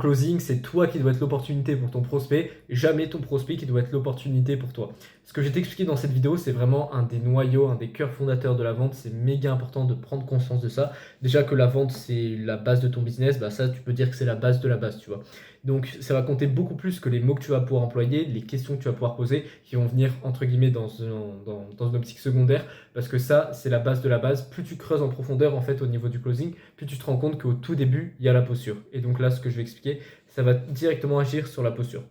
closing, c'est toi qui dois être l'opportunité pour ton prospect, jamais ton prospect qui doit être l'opportunité pour toi. Ce que j'ai t'expliqué dans cette vidéo, c'est vraiment un des noyaux, un des cœurs fondateurs de la vente. C'est méga important de prendre conscience de ça. Déjà que la vente, c'est la base de ton business, bah ça, tu peux dire que c'est la base de la base, tu vois. Donc, ça va compter beaucoup plus que les mots que tu vas pouvoir employer, les questions que tu vas pouvoir poser, qui vont venir, entre guillemets, dans une optique secondaire, parce que ça, c'est la base de la base. Plus tu creuses en profondeur, en fait, au niveau du closing, plus tu te rends compte qu'au tout début, il y a la posture. Et donc là, ce que je vais expliquer, ça va directement agir sur la posture.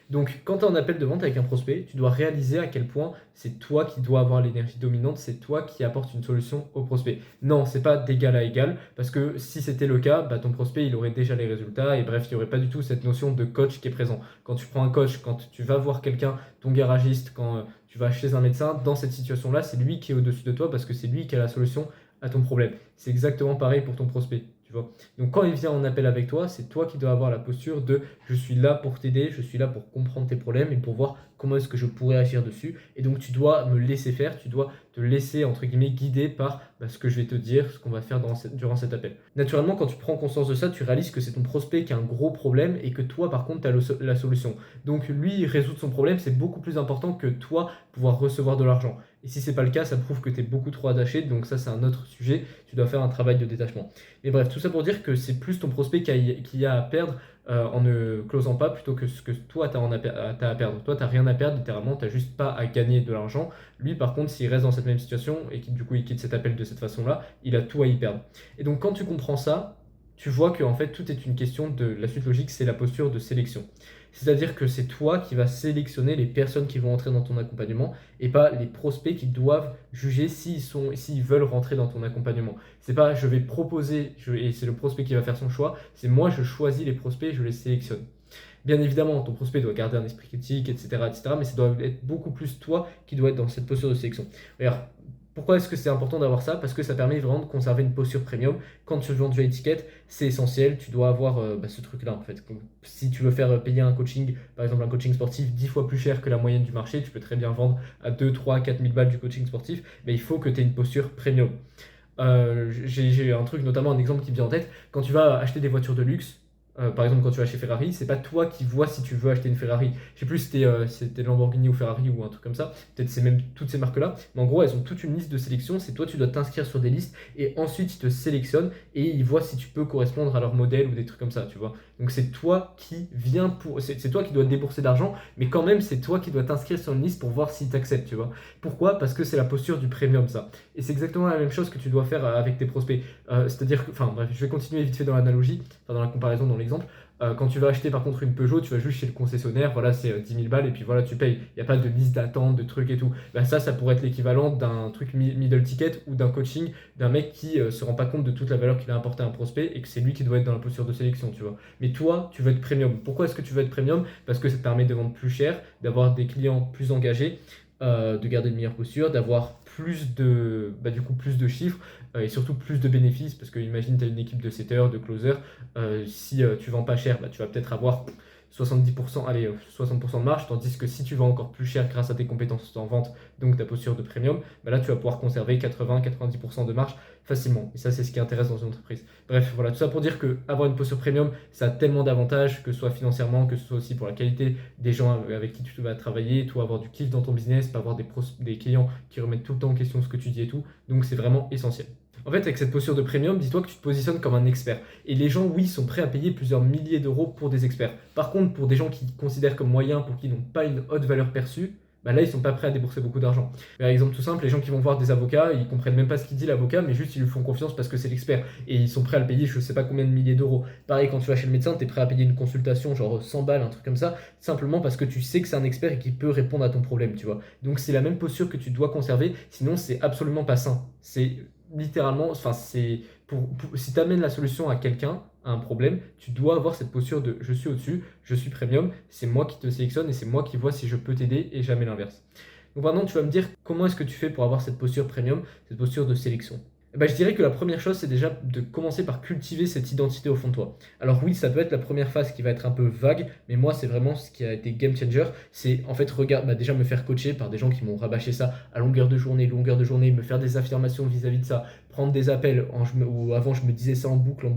Donc, quand tu es en appel de vente avec un prospect, tu dois réaliser à quel point c'est toi qui dois avoir l'énergie dominante, c'est toi qui apportes une solution au prospect. Non, c'est pas d'égal à égal, parce que si c'était le cas, bah, ton prospect, il aurait déjà les résultats, et bref, il n'y aurait pas du tout cette notion de coach qui est présent. Quand tu prends un coach, quand tu vas voir quelqu'un, ton garagiste, quand tu vas chez un médecin, dans cette situation-là, c'est lui qui est au-dessus de toi, parce que c'est lui qui a la solution à ton problème. C'est exactement pareil pour ton prospect. Tu vois. Donc quand il vient en appel avec toi, c'est toi qui dois avoir la posture de je suis là pour t'aider, je suis là pour comprendre tes problèmes et pour voir comment est-ce que je pourrais agir dessus. Et donc tu dois me laisser faire, tu dois te laisser entre guillemets guider par ce que je vais te dire, ce qu'on va faire durant cet appel. Naturellement, quand tu prends conscience de ça, tu réalises que c'est ton prospect qui a un gros problème et que toi par contre tu as la solution. Donc lui résoudre son problème, c'est beaucoup plus important que toi pouvoir recevoir de l'argent. Et si c'est pas le cas, ça prouve que tu es beaucoup trop attaché, donc ça c'est un autre sujet, tu dois faire un travail de détachement. Mais bref, tout ça pour dire que c'est plus ton prospect qui a à perdre en ne closant pas plutôt que ce que toi tu as à perdre. Toi tu n'as rien à perdre, littéralement, tu n'as juste pas à gagner de l'argent. Lui par contre, s'il reste dans cette même situation et qu'il du coup il quitte cet appel de cette façon-là, il a tout à y perdre. Et donc quand tu comprends ça, tu vois que en fait tout est une question de la suite logique, c'est la posture de sélection. C'est-à-dire que c'est toi qui vas sélectionner les personnes qui vont entrer dans ton accompagnement et pas les prospects qui doivent juger s'ils veulent rentrer dans ton accompagnement. C'est pas je vais proposer et c'est le prospect qui va faire son choix, c'est moi je choisis les prospects et je les sélectionne. Bien évidemment, ton prospect doit garder un esprit critique, etc., mais ça doit être beaucoup plus toi qui dois être dans cette posture de sélection. Regarde, pourquoi est-ce que c'est important d'avoir ça? Parce que ça permet vraiment de conserver une posture premium. Quand tu vends du étiquette, c'est essentiel. Tu dois avoir ce truc-là en fait. Si tu veux faire payer un coaching, par exemple un coaching sportif 10 fois plus cher que la moyenne du marché, tu peux très bien vendre à 2, 3, 4 000 balles du coaching sportif, mais il faut que tu aies une posture premium. J'ai un truc, notamment un exemple qui me vient en tête. Quand tu vas acheter des voitures de luxe, par exemple, quand tu vas chez Ferrari, c'est pas toi qui vois si tu veux acheter une Ferrari. Je sais plus si c'était Lamborghini ou Ferrari ou un truc comme ça. Peut-être c'est même toutes ces marques-là. Mais en gros, elles ont toute une liste de sélection. C'est toi, tu dois t'inscrire sur des listes et ensuite ils te sélectionnent et ils voient si tu peux correspondre à leur modèle ou des trucs comme ça, tu vois. Donc c'est toi qui viens c'est toi qui dois débourser d'argent, mais quand même c'est toi qui dois t'inscrire sur une liste pour voir s'ils t'acceptent, tu vois. Pourquoi? Parce que c'est la posture du premium, ça. Et c'est exactement la même chose que tu dois faire avec tes prospects. C'est-à-dire que, enfin bref, je vais continuer vite fait dans l'analogie, enfin dans la comparaison, dans l'exemple. Quand tu vas acheter par contre une Peugeot, tu vas juste chez le concessionnaire, voilà, c'est 10 000 balles et puis voilà, tu payes. Il n'y a pas de liste d'attente, de trucs et tout. Ben, ça pourrait être l'équivalent d'un truc middle ticket ou d'un coaching d'un mec qui se rend pas compte de toute la valeur qu'il a apporté à un prospect et que c'est lui qui doit être dans la posture de sélection, tu vois. Mais toi, tu veux être premium. Pourquoi est-ce que tu veux être premium? Parce que ça te permet de vendre plus cher, d'avoir des clients plus engagés, de garder une meilleure posture, d'avoir du coup, plus de chiffres et surtout plus de bénéfices parce que imagine tu as une équipe de setters, de closers, si tu vends pas cher, tu vas peut-être avoir 70%, allez, 60% de marge, tandis que si tu vends encore plus cher grâce à tes compétences en vente, donc ta posture de premium, là tu vas pouvoir conserver 80-90% de marge facilement. Et ça, c'est ce qui intéresse dans une entreprise. Bref, voilà, tout ça pour dire que avoir une posture premium, ça a tellement d'avantages, que ce soit financièrement, que ce soit aussi pour la qualité des gens avec qui tu vas travailler, toi avoir du kiff dans ton business, pas avoir des clients qui remettent tout le temps en question ce que tu dis et tout. Donc c'est vraiment essentiel. En fait, avec cette posture de premium, dis-toi que tu te positionnes comme un expert. Et les gens, oui, sont prêts à payer plusieurs milliers d'euros pour des experts. Par contre, pour des gens qui considèrent comme moyens, pour qui n'ont pas une haute valeur perçue, là, ils sont pas prêts à débourser beaucoup d'argent. Par exemple, tout simple, les gens qui vont voir des avocats, ils comprennent même pas ce qu'il dit l'avocat, mais juste ils lui font confiance parce que c'est l'expert. Et ils sont prêts à le payer, je sais pas combien de milliers d'euros. Pareil, quand tu vas chez le médecin, tu es prêt à payer une consultation, genre 100 balles, un truc comme ça, simplement parce que tu sais que c'est un expert et qu'il peut répondre à ton problème, tu vois. Donc c'est la même posture que tu dois conserver, sinon c'est absolument pas sain. C'est littéralement, enfin, si tu amènes la solution à quelqu'un, à un problème, tu dois avoir cette posture de je suis au-dessus, je suis premium, c'est moi qui te sélectionne et c'est moi qui vois si je peux t'aider et jamais l'inverse. Donc maintenant, tu vas me dire comment est-ce que tu fais pour avoir cette posture premium, cette posture de sélection. Je dirais que la première chose, c'est déjà de commencer par cultiver cette identité au fond de toi. Alors oui, ça peut être la première phase qui va être un peu vague, mais moi, c'est vraiment ce qui a été game changer. C'est en fait, déjà me faire coacher par des gens qui m'ont rabâché ça à longueur de journée, me faire des affirmations vis-à-vis de ça, prendre des appels, où avant je me disais ça en boucle,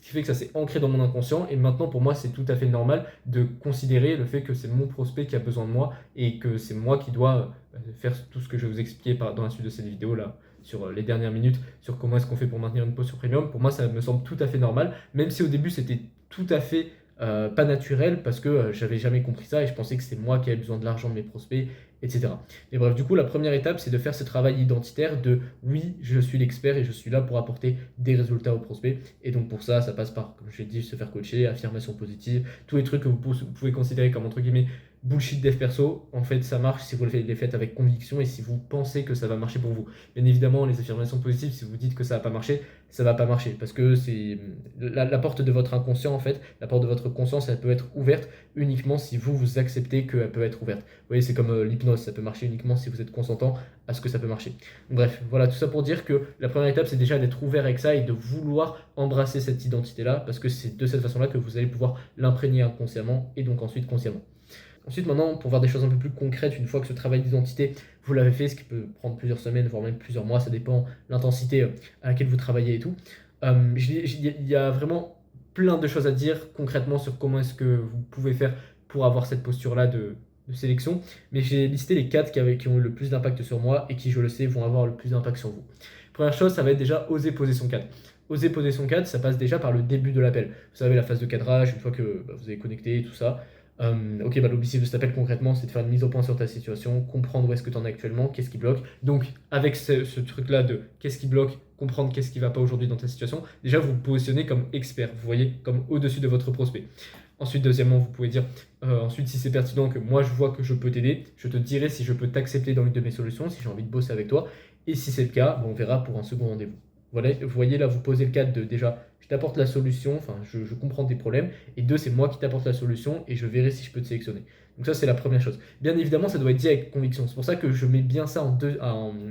ce qui fait que ça s'est ancré dans mon inconscient, et maintenant pour moi c'est tout à fait normal de considérer le fait que c'est mon prospect qui a besoin de moi, et que c'est moi qui dois faire tout ce que je vais vous expliquer dans la suite de cette vidéo là, sur les dernières minutes, sur comment est-ce qu'on fait pour maintenir une pause sur Premium. Pour moi ça me semble tout à fait normal, même si au début c'était tout à fait pas naturel, parce que j'avais jamais compris ça et je pensais que c'était moi qui avais besoin de l'argent de mes prospects, etc. Mais bref, du coup, la première étape, c'est de faire ce travail identitaire de oui, je suis l'expert et je suis là pour apporter des résultats aux prospects. Et donc pour ça, ça passe par, comme je l'ai dit, se faire coacher, affirmation positive, tous les trucs que vous pouvez considérer comme entre guillemets bullshit dev perso. En fait, ça marche si vous les faites avec conviction et si vous pensez que ça va marcher pour vous. Bien évidemment, les affirmations positives, si vous dites que ça va pas marcher, ça va pas marcher, parce que c'est la porte de votre inconscient, en fait, la porte de votre conscience, elle peut être ouverte uniquement si vous acceptez qu'elle peut être ouverte. Vous voyez, c'est comme l'hypnose, ça peut marcher uniquement si vous êtes consentant à ce que ça peut marcher. Bref, voilà, tout ça pour dire que la première étape, c'est déjà d'être ouvert avec ça et de vouloir embrasser cette identité-là, parce que c'est de cette façon-là que vous allez pouvoir l'imprégner inconsciemment et donc ensuite consciemment. Ensuite, maintenant, pour voir des choses un peu plus concrètes, une fois que ce travail d'identité, vous l'avez fait, ce qui peut prendre plusieurs semaines, voire même plusieurs mois, ça dépend de l'intensité à laquelle vous travaillez et tout, il y a vraiment plein de choses à dire concrètement sur comment est-ce que vous pouvez faire pour avoir cette posture-là de sélection, mais j'ai listé les 4 qui ont eu le plus d'impact sur moi et qui, je le sais, vont avoir le plus d'impact sur vous. Première chose, ça va être déjà oser poser son cadre. Oser poser son cadre, ça passe déjà par le début de l'appel. Vous savez, la phase de cadrage, une fois que vous avez connecté, tout ça. Ok, l'objectif de cet appel concrètement, c'est de faire une mise au point sur ta situation, comprendre où est-ce que tu en es actuellement, qu'est-ce qui bloque. Donc, avec ce truc-là de qu'est-ce qui bloque, comprendre qu'est-ce qui ne va pas aujourd'hui dans ta situation, déjà vous vous positionnez comme expert, vous voyez, comme au-dessus de votre prospect. Ensuite, deuxièmement, vous pouvez dire, ensuite, si c'est pertinent que moi je vois que je peux t'aider, je te dirai si je peux t'accepter dans une de mes solutions, si j'ai envie de bosser avec toi. Et si c'est le cas, on verra pour un second rendez-vous. Voilà, vous voyez là, vous posez le cadre de déjà, je t'apporte la solution, enfin, je comprends tes problèmes. Et deux, c'est moi qui t'apporte la solution et je verrai si je peux te sélectionner. Donc ça, c'est la première chose. Bien évidemment, ça doit être dit avec conviction. C'est pour ça que je mets bien ça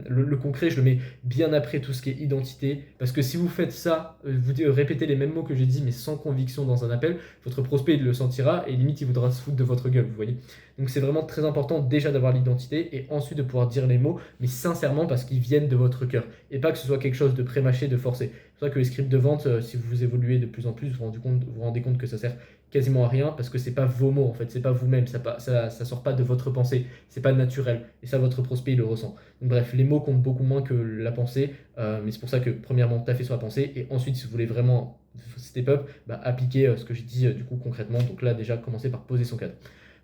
le concret, je le mets bien après tout ce qui est identité. Parce que si vous faites ça, vous répétez les mêmes mots que j'ai dit, mais sans conviction dans un appel, votre prospect il le sentira et limite il voudra se foutre de votre gueule, vous voyez. Donc c'est vraiment très important déjà d'avoir l'identité et ensuite de pouvoir dire les mots, mais sincèrement parce qu'ils viennent de votre cœur. Et pas que ce soit quelque chose de prémâché, de forcé. C'est pour ça que les scripts de vente, si vous évoluez de plus en plus, vous vous rendez compte que ça sert quasiment à rien parce que c'est pas vos mots en fait, c'est pas vous-même, ça sort pas de votre pensée, c'est pas naturel et ça votre prospect il le ressent. Donc bref, les mots comptent beaucoup moins que la pensée, mais c'est pour ça que premièrement taffez sur la pensée et ensuite si vous voulez vraiment step up, appliquez ce que j'ai dit du coup concrètement. Donc là déjà commencez par poser son cadre.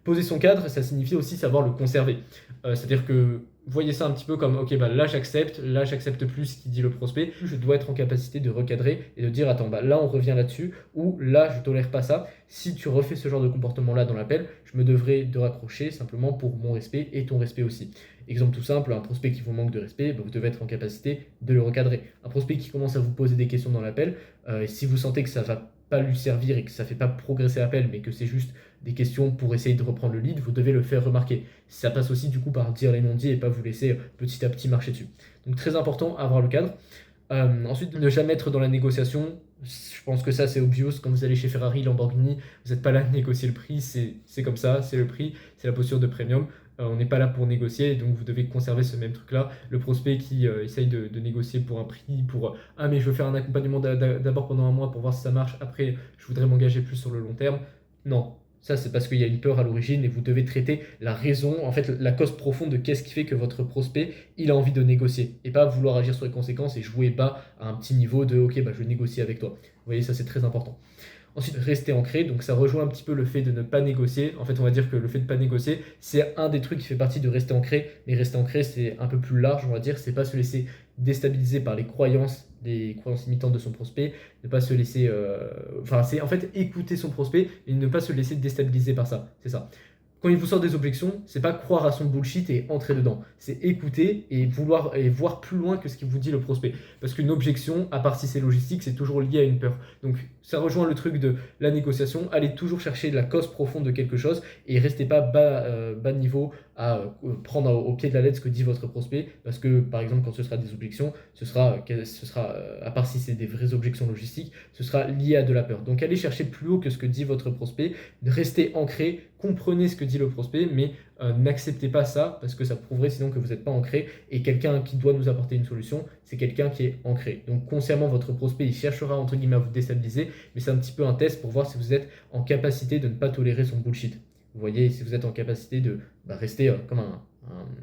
Poser son cadre, ça signifie aussi savoir le conserver. C'est-à-dire que voyez ça un petit peu comme ok là j'accepte plus ce qu'il dit le prospect, je dois être en capacité de recadrer et de dire attends là on revient là-dessus ou là je tolère pas ça, si tu refais ce genre de comportement là dans l'appel, je me devrais de raccrocher simplement pour mon respect et ton respect aussi. Exemple tout simple, un prospect qui vous manque de respect, vous devez être en capacité de le recadrer. Un prospect qui commence à vous poser des questions dans l'appel, si vous sentez que ça va pas lui servir et que ça fait pas progresser l'appel mais que c'est juste des questions pour essayer de reprendre le lead, vous devez le faire remarquer. Ça passe aussi du coup par dire les non-dits et pas vous laisser petit à petit marcher dessus. Donc très important, avoir le cadre. Ensuite, ne jamais être dans la négociation. Je pense que ça c'est obvious. Quand vous allez chez Ferrari, Lamborghini, vous n'êtes pas là de négocier le prix, c'est comme ça, c'est le prix, c'est la posture de premium. On n'est pas là pour négocier, donc vous devez conserver ce même truc-là. Le prospect qui essaye de négocier pour un prix, pour ah mais je veux faire un accompagnement d'abord pendant un mois pour voir si ça marche, après je voudrais m'engager plus sur le long terme. Non, ça c'est parce qu'il y a une peur à l'origine et vous devez traiter la raison, en fait la cause profonde de qu'est-ce qui fait que votre prospect il a envie de négocier et pas vouloir agir sur les conséquences et jouer bas à un petit niveau de ok je négocie avec toi. Vous voyez, ça c'est très important. Ensuite, rester ancré, donc ça rejoint un petit peu le fait de ne pas négocier. En fait, on va dire que le fait de ne pas négocier, c'est un des trucs qui fait partie de rester ancré. Mais rester ancré, c'est un peu plus large, on va dire. C'est pas se laisser déstabiliser par les croyances limitantes de son prospect, ne pas se laisser. Enfin, c'est en fait écouter son prospect et ne pas se laisser déstabiliser par ça. C'est ça. Quand il vous sort des objections, c'est pas croire à son bullshit et entrer dedans. C'est écouter et vouloir et voir plus loin que ce qu'il vous dit le prospect. Parce qu'une objection, à part si c'est logistique, c'est toujours lié à une peur. Donc ça rejoint le truc de la négociation. Allez toujours chercher la cause profonde de quelque chose et restez pas bas niveau à prendre au pied de la lettre ce que dit votre prospect. Parce que par exemple, quand ce sera des objections, ce sera à part si c'est des vraies objections logistiques, ce sera lié à de la peur. Donc allez chercher plus haut que ce que dit votre prospect. Restez ancré, comprenez ce que dit le prospect, mais n'acceptez pas ça parce que ça prouverait sinon que vous n'êtes pas ancré. Et quelqu'un qui doit nous apporter une solution, c'est quelqu'un qui est ancré. Donc consciemment, votre prospect, il cherchera entre guillemets à vous déstabiliser, mais c'est un petit peu un test pour voir si vous êtes en capacité de ne pas tolérer son bullshit. Vous voyez, si vous êtes en capacité de rester comme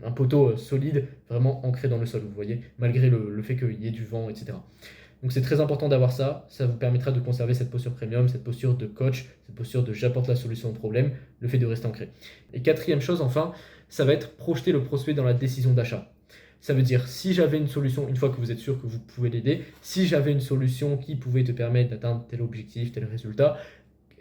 un poteau solide, vraiment ancré dans le sol, vous voyez, malgré le fait qu'il y ait du vent, etc. Donc c'est très important d'avoir ça, ça vous permettra de conserver cette posture premium, cette posture de coach, cette posture de j'apporte la solution au problème, le fait de rester ancré. Et quatrième chose enfin, ça va être projeter le prospect dans la décision d'achat. Ça veut dire si j'avais une solution, une fois que vous êtes sûr que vous pouvez l'aider, si j'avais une solution qui pouvait te permettre d'atteindre tel objectif, tel résultat,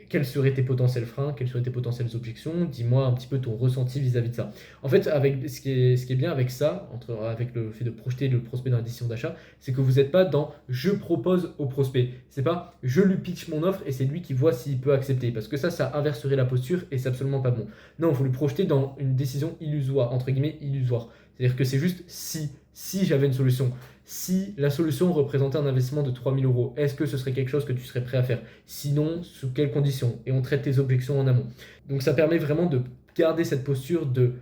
quels seraient tes potentiels freins, quelles seraient tes potentielles objections, dis-moi un petit peu ton ressenti vis-à-vis de ça. En fait, avec, ce qui est bien avec ça, avec le fait de projeter le prospect dans la décision d'achat, c'est que vous n'êtes pas dans je propose au prospect. C'est pas je lui pitch mon offre et c'est lui qui voit s'il peut accepter. Parce que ça inverserait la posture et c'est absolument pas bon. Non, vous lui projetez dans une décision illusoire, entre guillemets illusoire. C'est-à-dire que c'est juste si j'avais une solution. Si la solution représentait un investissement de 3 000 euros, est-ce que ce serait quelque chose que tu serais prêt à faire? Sinon, sous quelles conditions? Et on traite tes objections en amont. Donc ça permet vraiment de garder cette posture de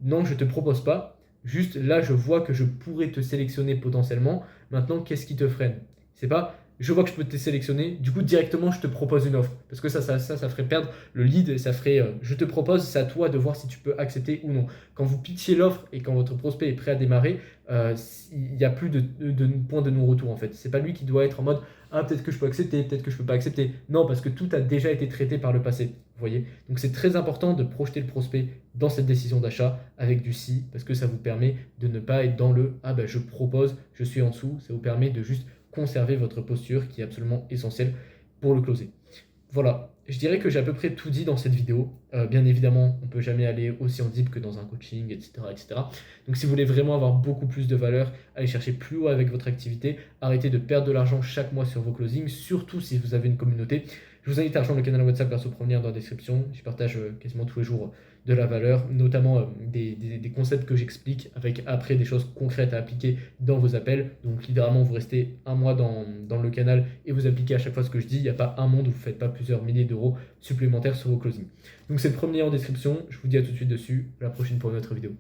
non, je ne te propose pas, juste là, je vois que je pourrais te sélectionner potentiellement. Maintenant, qu'est-ce qui te freine? C'est pas je vois que je peux te sélectionner, du coup directement je te propose une offre. Parce que ça ferait perdre le lead, ça ferait je te propose, c'est à toi de voir si tu peux accepter ou non. Quand vous pitchez l'offre et quand votre prospect est prêt à démarrer, il n'y a plus de point de non-retour en fait. C'est pas lui qui doit être en mode ah peut-être que je peux accepter, peut-être que je peux pas accepter. Non, parce que tout a déjà été traité par le passé. Vous voyez. Donc c'est très important de projeter le prospect dans cette décision d'achat avec du si, parce que ça vous permet de ne pas être dans le ah ben je propose, je suis en dessous. Ça vous permet de juste conserver votre posture qui est absolument essentielle pour le closer. Voilà, je dirais que j'ai à peu près tout dit dans cette vidéo. Bien évidemment, on ne peut jamais aller aussi en deep que dans un coaching, etc., etc. Donc si vous voulez vraiment avoir beaucoup plus de valeur, allez chercher plus haut avec votre activité. Arrêtez de perdre de l'argent chaque mois sur vos closings, surtout si vous avez une communauté. Je vous invite à rejoindre le canal WhatsApp grâce au premier lien dans la description. Je partage quasiment tous les jours de la valeur, notamment des concepts que j'explique avec après des choses concrètes à appliquer dans vos appels. Donc littéralement, vous restez un mois dans le canal et vous appliquez à chaque fois ce que je dis. Il n'y a pas un monde où vous ne faites pas plusieurs milliers d'euros supplémentaires sur vos closings. Donc c'est le premier lien en description. Je vous dis à tout de suite dessus. À la prochaine pour une autre vidéo.